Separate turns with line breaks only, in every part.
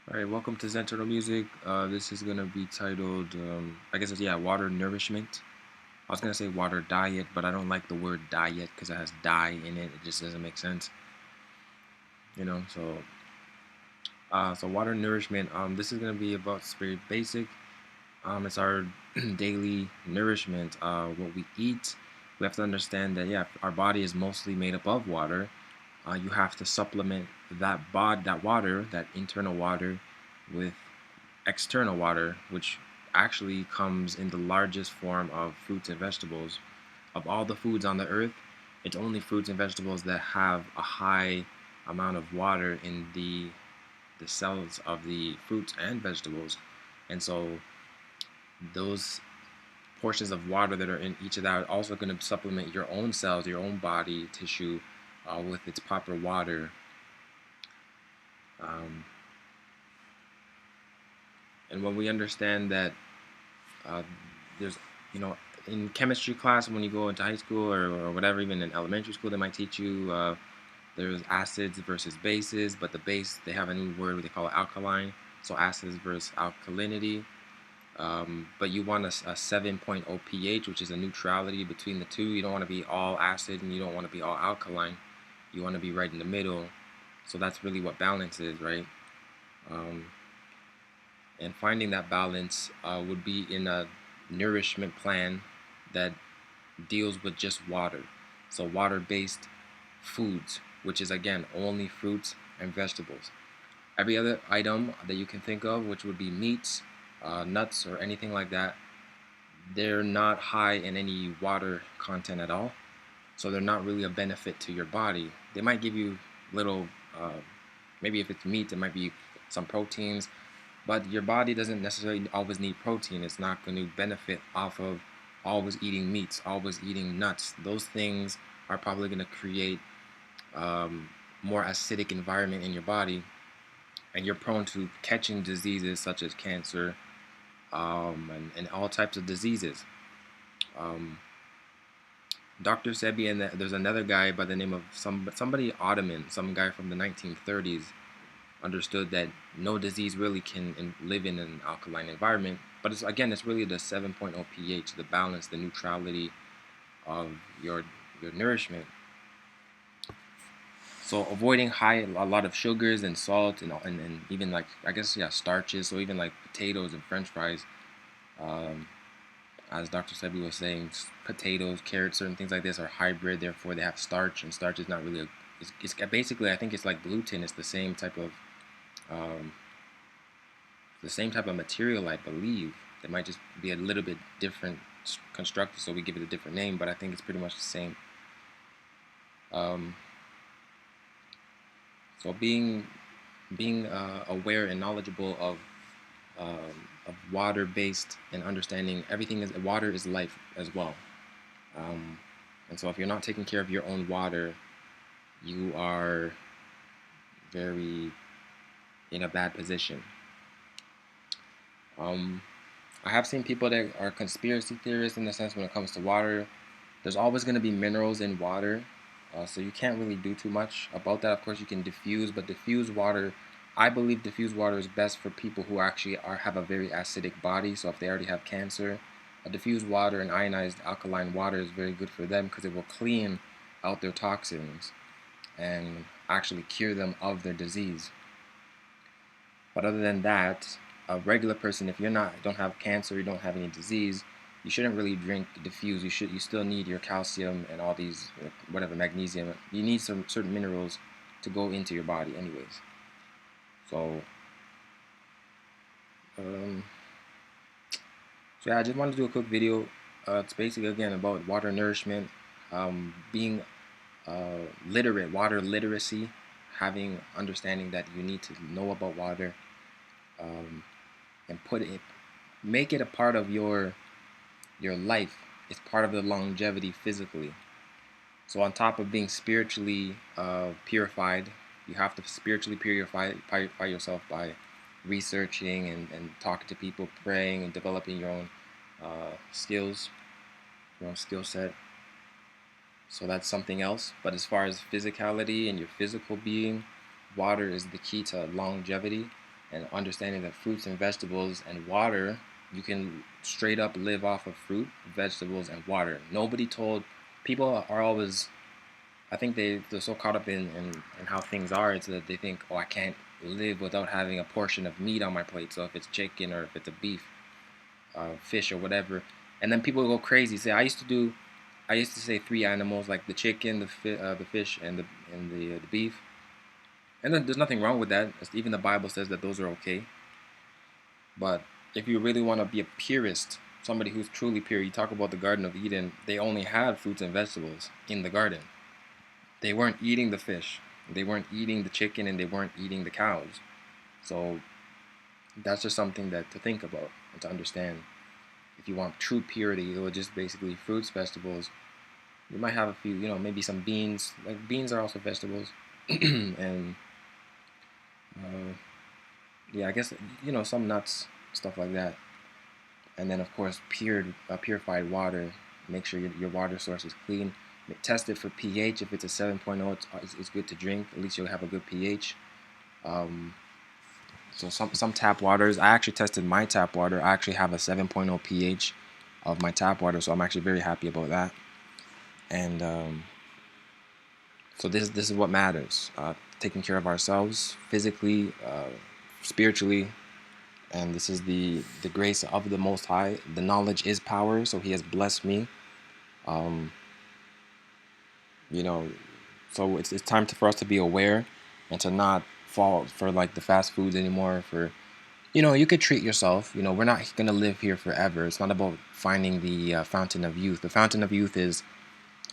Alright, welcome to Zen Turtle Music. This is gonna be titled, I guess it's, yeah, water nourishment. I was gonna say water diet, but I don't like the word diet because it has die in it. It just doesn't make sense, you know. So water nourishment. This is gonna be about very basic. It's our daily nourishment. What we eat. We have to understand that, yeah, our body is mostly made up of water. You have to supplement that water, that internal water, with external water, which actually comes in the largest form of fruits and vegetables. Of all the foods on the earth, it's only fruits and vegetables that have a high amount of water in the cells of the fruits and vegetables. And so those portions of water that are in each of that are also going to supplement your own cells, your own body tissue, with its proper water. Um, and when we understand that uh, there's, you know, in chemistry class when you go into high school or whatever, even in elementary school, they might teach you there's acids versus bases, but the base, they have a new word, they call it alkaline. So acids versus alkalinity. But you want a 7.0 pH, which is a neutrality between the two. You don't want to be all acid and you don't want to be all alkaline. You want to be right in the middle. So that's really what balance is, right? Um, and finding that balance would be in a nourishment plan that deals with just water. So water-based foods, which is again only fruits and vegetables. Every other item that you can think of, which would be meats, nuts, or anything like that, they're not high in any water content at all. So they're not really a benefit to your body. They might give you little, maybe if it's meat, it might be some proteins, but your body doesn't necessarily always need protein. It's not going to benefit off of always eating meats, always eating nuts. Those things are probably going to create more acidic environment in your body, and you're prone to catching diseases such as cancer, and all types of diseases. Um, Dr. Sebi, and there's another guy by the name of somebody Ottoman, some guy from the 1930s, understood that no disease really can live in an alkaline environment. But it's really the 7.0 pH, the balance, the neutrality of your nourishment. So avoiding a lot of sugars and salt and even, like, I guess, yeah, starches. So even like potatoes and French fries, um, as Dr. Sebi was saying, potatoes, carrots, certain things like this are hybrid. Therefore, they have starch, and starch is not really it's basically, I think it's like gluten. It's um, the same type of material, I believe. It might just be a little bit different constructed, so we give it a different name, but I think it's pretty much the same. Um, so being aware and knowledgeable of water-based, and understanding everything is water is life as well. Um, and so if you're not taking care of your own water, you are very in a bad position. Um, I have seen people that are conspiracy theorists in the sense when it comes to water. There's always going to be minerals in water, so you can't really do too much about that. Of course, you can diffuse, but diffused water, I believe diffused water is best for people who actually have a very acidic body. So if they already have cancer, a diffused water and ionized alkaline water is very good for them because it will clean out their toxins and actually cure them of their disease. But other than that, a regular person, if don't have cancer, you don't have any disease, you shouldn't really drink diffuse. You still need your calcium and all these, whatever, magnesium. You need some certain minerals to go into your body anyways. So um, so yeah, I just wanted to do a quick video. It's basically again about water nourishment, being literate, water literacy, having understanding that you need to know about water, um, and make it a part of your life. It's part of the longevity physically. So on top of being spiritually purified, you have to spiritually purify yourself by researching and talking to people, praying, and developing your own skills, your own skill set. So that's something else. But as far as physicality and your physical being, water is the key to longevity. and understanding that fruits and vegetables and water, you can straight up live off of fruit, vegetables, and water. Nobody told people are always, I think they're so caught up in how things are, it's that they think, oh, I can't live without having a portion of meat on my plate. So if it's chicken or if it's a beef, fish or whatever, and then people go crazy. Say I used to say three animals like the chicken, the fish, and the beef, and then there's nothing wrong with that. Even the Bible says that those are okay. But if you really want to be a purist, somebody who's truly pure, you talk about the Garden of Eden. They only had fruits and vegetables in the garden. They weren't eating the fish, they weren't eating the chicken, and they weren't eating the cows. So that's just something that to think about and to understand. If you want true purity, it will just basically fruits, vegetables. You might have a few, maybe some beans. Like beans are also vegetables, and uh, yeah, I guess some nuts, stuff like that. And then of course purified water. Make sure your water source is clean. Test it for pH. If it's a 7.0, it's good to drink. At least you'll have a good pH. Um, so some tap waters. I actually tested my tap water. I actually have a 7.0 pH of my tap water, so I'm actually very happy about that. And so this is what matters: taking care of ourselves physically, spiritually, and this is the grace of the Most High. The knowledge is power, so He has blessed me. Um, you know, so it's time for us to be aware and to not fall for like the fast foods anymore. For you could treat yourself. We're not gonna live here forever. It's not about finding the fountain of youth. The fountain of youth is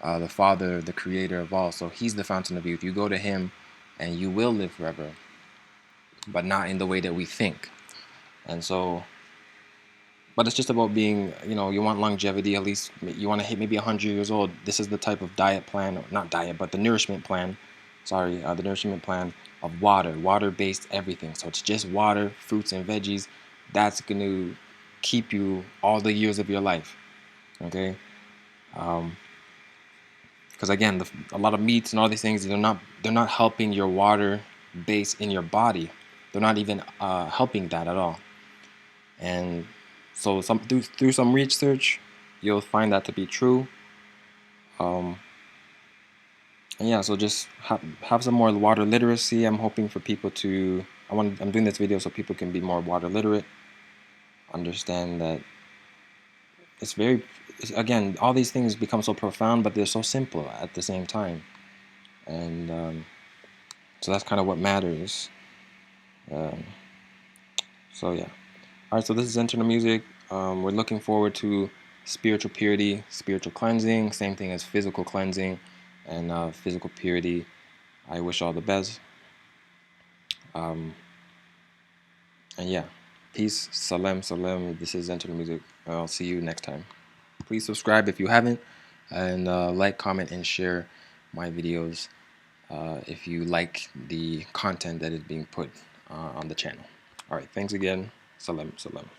the Father, the Creator of all. So He's the fountain of youth. You go to Him, and you will live forever, but not in the way that we think. And so, but it's just about being, you want longevity. At least you want to hit maybe 100 years old. This is the type of diet plan, or not diet, but the nourishment plan. Sorry, the nourishment plan of water-based everything. So it's just water, fruits, and veggies. That's going to keep you all the years of your life. Okay. Because again, a lot of meats and all these things, they're not helping your water base in your body. They're not even helping that at all. And so through some research, you'll find that to be true. And yeah, so just have some more water literacy. I'm hoping for people to. I'm doing this video so people can be more water literate. Understand that again, all these things become so profound, but they're so simple at the same time. And so that's kind of what matters. So yeah. All right, so this is Internal Music. We're looking forward to spiritual purity, spiritual cleansing, same thing as physical cleansing and physical purity. I wish all the best. And yeah, peace, salam, salam. This is Internal Music. I'll see you next time. Please subscribe if you haven't, and like, comment, and share my videos if you like the content that is being put on the channel. All right, thanks again. Salam, salam.